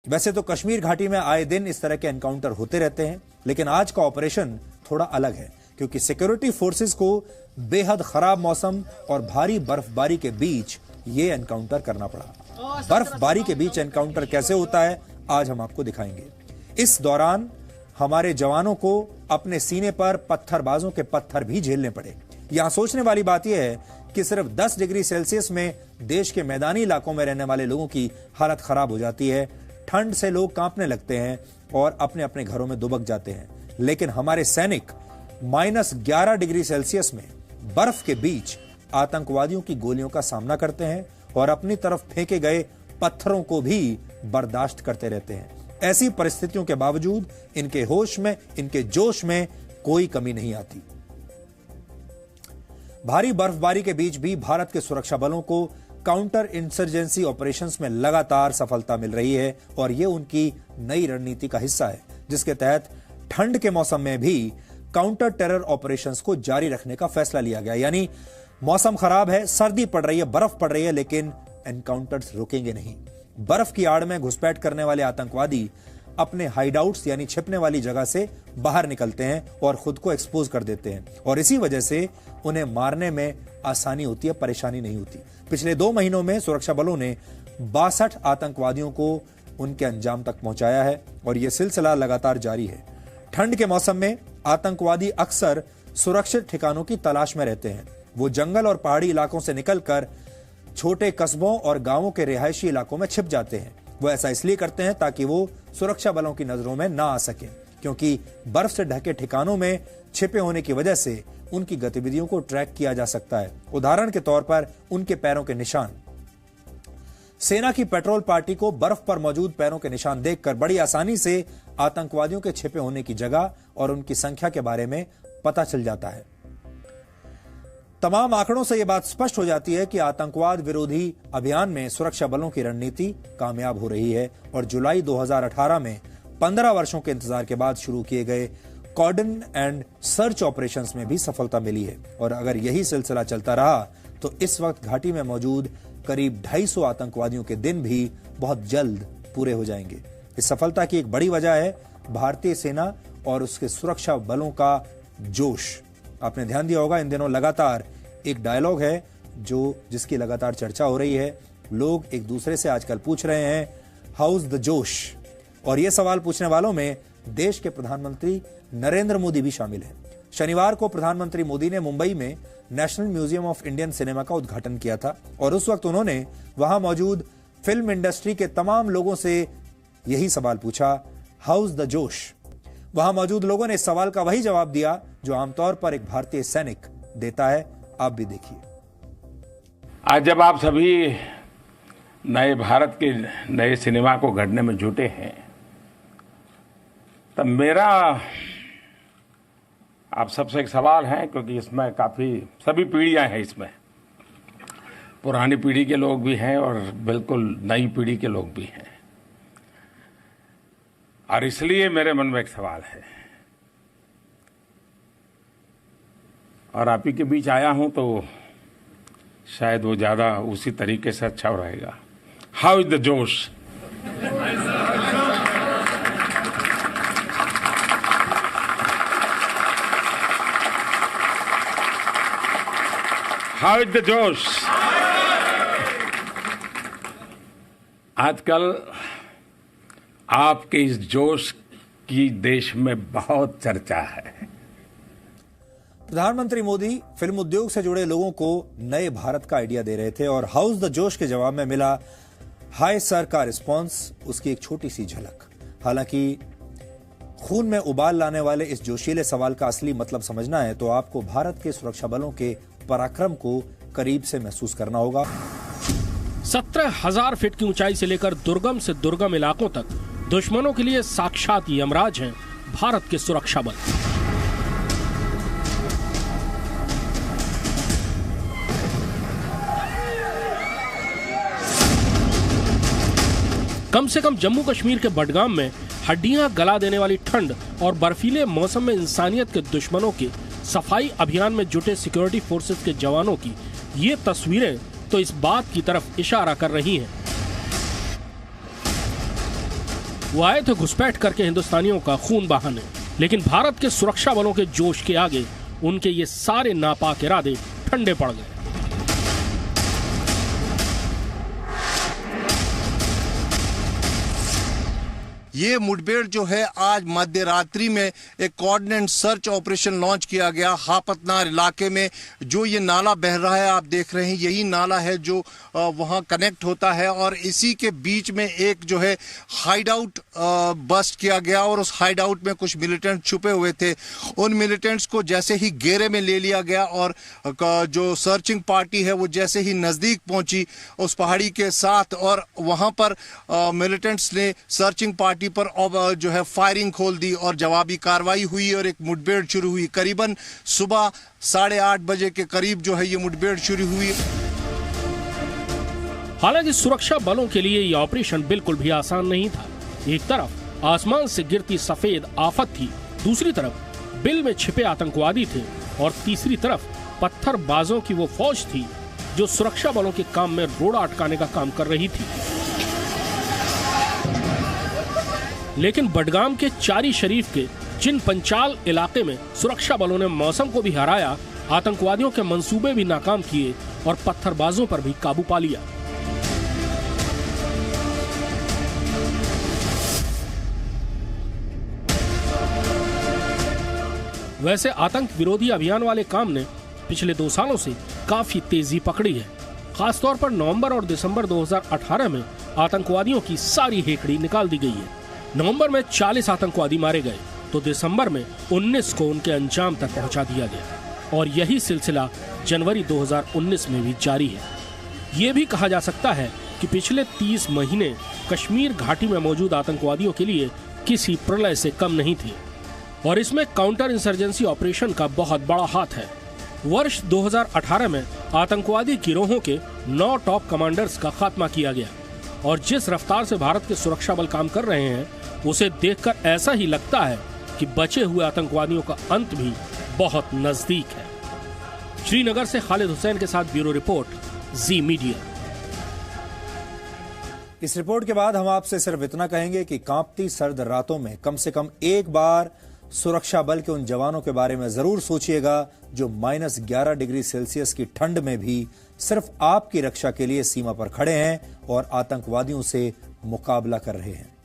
वैसे तो कश्मीर घाटी में आए दिन इस तरह के एनकाउंटर होते रहते हैं, लेकिन आज का ऑपरेशन थोड़ा अलग है क्योंकि सिक्योरिटी फोर्सेस को बेहद खराब मौसम और भारी बर्फबारी के बीच ये एनकाउंटर करना पड़ा। बर्फबारी के बीच एनकाउंटर कैसे होता है आज हम आपको दिखाएंगे। इस दौरान हमारे जवानों को अपने सीने पर पत्थरबाजों के पत्थर भी झेलने पड़े। यहां सोचने वाली बात यह है कि सिर्फ 10 डिग्री सेल्सियस में देश के मैदानी इलाकों में रहने वाले लोगों की हालत खराब हो जाती है। ठंड से लोग कांपने लगते हैं और अपने अपने घरों में दुबक जाते हैं, लेकिन हमारे सैनिक -11 डिग्री सेल्सियस में बर्फ के बीच आतंकवादियों की गोलियों का सामना करते हैं और अपनी तरफ फेंके गए पत्थरों को भी बर्दाश्त करते रहते हैं। ऐसी परिस्थितियों के बावजूद इनके होश में, इनके जोश में कोई कमी नहीं आती। भारी बर्फबारी के बीच भी भारत के सुरक्षा बलों को काउंटर इंसर्जेंसी ऑपरेशंस में लगातार सफलता मिल रही है और यह उनकी नई रणनीति का हिस्सा है, जिसके तहत ठंड के मौसम में भी काउंटर टेरर ऑपरेशंस को जारी रखने का फैसला लिया गया। यानी मौसम खराब है, सर्दी पड़ रही है, बर्फ पड़ रही है, लेकिन एनकाउंटर्स रुकेंगे नहीं। बर्फ की आड़ में घुसपैठ करने वाले आतंकवादी अपने हाइडआउट्स यानी छिपने वाली जगह से बाहर निकलते हैं और खुद को एक्सपोज कर देते हैं और इसी वजह से उन्हें मारने में आसानी होती है, परेशानी नहीं होती। पिछले 2 महीनों में सुरक्षा बलों ने 62 आतंकवादियों को उनके अंजाम तक पहुंचाया है और यह सिलसिला लगातार जारी है। ठंड के मौसम में आतंकवादी अक्सर सुरक्षित ठिकानों की तलाश में रहते हैं। वो जंगल और पहाड़ी इलाकों से निकलकर छोटे कस्बों और गांवों के रिहायशी इलाकों में छिप जाते हैं। वो ऐसा इसलिए करते हैं ताकि वो सुरक्षा बलों की नजरों में ना आ सके, क्योंकि बर्फ से ढके ठिकानों में छिपे होने की वजह से उनकी गतिविधियों को ट्रैक किया जा सकता है। उदाहरण के तौर पर उनके पैरों के निशान। सेना की पेट्रोल पार्टी को बर्फ पर मौजूद पैरों के निशान देखकर बड़ी आसानी से आतंकवादियों के छिपे होने की जगह और उनकी संख्या के बारे में पता चल जाता है। तमाम आंकड़ों से यह बात स्पष्ट हो जाती है कि आतंकवाद विरोधी अभियान में सुरक्षा बलों की रणनीति कामयाब हो रही है और जुलाई 2018 में 15 वर्षों के इंतजार के बाद शुरू किए गए कॉर्डन एंड सर्च ऑपरेशंस में भी सफलता मिली है। और अगर यही सिलसिला चलता रहा तो इस वक्त घाटी में मौजूद करीब 250 आतंकवादियों के दिन भी बहुत जल्द पूरे हो जाएंगे। इस सफलता की एक बड़ी वजह है भारतीय सेना और उसके सुरक्षा बलों का जोश। आपने ध्यान दिया होगा इन दिनों लगातार एक डायलॉग है जिसकी लगातार चर्चा हो रही है। लोग एक दूसरे से आजकल पूछ रहे हैं हाउ इज द जोश, और यह सवाल पूछने वालों में देश के प्रधानमंत्री नरेंद्र मोदी भी शामिल हैं। शनिवार को प्रधानमंत्री मोदी ने मुंबई में national museum of Indian cinema का उद्घाटन किया था और उस वक्त उन्होंने वहां मौजूद फिल्म इंडस्ट्री के तमाम लोगों से यही सवाल पूछा, हाउ इज द जोश। वहां मौजूद लोगों ने इस सवाल का वही जवाब दिया जो आमतौर पर एक भारतीय सैनिक देता है। आप भी देखिए। आज जब आप सभी नए भारत के नए सिनेमा को गढ़ने में जुटे हैं, तब मेरा आप सबसे एक सवाल है, क्योंकि इसमें काफी सभी पीढ़ियां हैं, इसमें पुरानी पीढ़ी के लोग भी हैं और बिल्कुल नई पीढ़ी के लोग भी हैं, और इसलिए मेरे मन में एक सवाल है और आप ही के बीच आया हूं तो शायद वो ज्यादा उसी तरीके से अच्छा रहेगा। हाउ इज द जोश। हाउ इज द जोश। आजकल आपके इस जोश की देश में बहुत चर्चा है। प्रधानमंत्री मोदी फिल्म उद्योग से जुड़े लोगों को नए भारत का आइडिया दे रहे थे और हाउ इज द जोश के जवाब में मिला हाय सर का रिस्पांस उसकी एक छोटी सी झलक। हालांकि खून में उबाल लाने वाले इस जोशीले सवाल का असली मतलब समझना है तो आपको भारत के सुरक्षा बलों के पराक्रम को करीब से महसूस करना होगा। 17,000 फीट की ऊंचाई से लेकर दुर्गम से दुर्गम इलाकों तक दुश्मनों के लिए साक्षात यमराज हैं भारत के सुरक्षा बल। कम से कम जम्मू कश्मीर के बडगाम में हड्डियां गला देने वाली ठंड और बर्फीले मौसम में इंसानियत के दुश्मनों के सफाई अभियान में जुटे सिक्योरिटी फोर्सेस के जवानों की ये तस्वीरें तो इस बात की तरफ इशारा कर रही हैं। वो आए थे घुसपैठ करके हिंदुस्तानियों का खून बहाने, लेकिन भारत के सुरक्षा बलों के जोश के आगे उनके ये सारे नापाक इरादे ठंडे पड़ गए। ये मुठभेड़ जो है आज मध्य रात्रि में एक कोऑर्डिनेट सर्च ऑपरेशन लॉन्च किया गया हापतनार इलाके में। जो ये नाला बह रहा है आप देख रहे हैं, यही नाला है जो वहां कनेक्ट होता है और इसी के बीच में एक जो है हाइड आउट बस्ट किया गया और उस हाइड आउट में कुछ मिलिटेंट छुपे हुए थे। उन मिलिटेंट्स को जैसे ही घेरे में ले लिया गया और जो सर्चिंग पार्टी है वो जैसे ही नजदीक पहुंची उस पहाड़ी के साथ और वहां पर मिलिटेंट्स ने सर्चिंग पार्टी पर जो है फायरिंग खोल दी और जवाबी कार्रवाई हुई और एक मुठभेड़ शुरू हुई। करीबन सुबह 8:30 बजे के करीब जो है ये मुठभेड़ शुरू हुई। हालांकि सुरक्षा बलों के लिए यह ऑपरेशन बिल्कुल भी आसान नहीं था। एक तरफ आसमान से गिरती सफेद आफत थी, दूसरी तरफ बिल में छिपे आतंकवादी थे और तीसरी तरफ पत्थरबाजों की वो फौज थी जो सुरक्षा बलों के काम में रोड़ा अटकाने का काम कर रही थी। लेकिन बडगाम के चारी शरीफ के जिन पंचाल इलाके में सुरक्षा बलों ने मौसम को भी हराया, आतंकवादियों के मंसूबे भी नाकाम किए और पत्थरबाजों पर भी काबू पा लिया। वैसे आतंक विरोधी अभियान वाले काम ने पिछले 2 सालों से काफी तेजी पकड़ी है। खासतौर पर नवंबर और दिसंबर 2018 में आतंकवादियों की सारी हेकड़ी निकाल दी गई है। नवंबर में 40 आतंकवादी मारे गए तो दिसंबर में 19 को उनके अंजाम तक पहुंचा दिया गया और यही सिलसिला जनवरी 2019 में भी जारी है। ये भी कहा जा सकता है कि पिछले 30 महीने कश्मीर घाटी में मौजूद आतंकवादियों के लिए किसी प्रलय से कम नहीं थे और इसमें काउंटर इंसर्जेंसी ऑपरेशन का बहुत बड़ा हाथ है। वर्ष 2018 में आतंकवादी गिरोहों के 9 टॉप कमांडर्स का खात्मा किया गया और जिस रफ्तार से भारत के सुरक्षा बल काम कर रहे हैं उसे देखकर ऐसा ही लगता है कि बचे हुए आतंकवादियों का अंत भी बहुत नजदीक है। श्रीनगर से खालिद हुसैन के साथ ब्यूरो रिपोर्ट, जी मीडिया। इस रिपोर्ट के बाद हम आपसे सिर्फ इतना कहेंगे कि कांपती सर्द रातों में कम से कम एक बार सुरक्षा बल के उन जवानों के बारे में जरूर सोचिएगा जो -11 डिग्री सेल्सियस की ठंड में भी सिर्फ आपकी रक्षा के लिए सीमा पर खड़े हैं और आतंकवादियों से मुकाबला कर रहे हैं।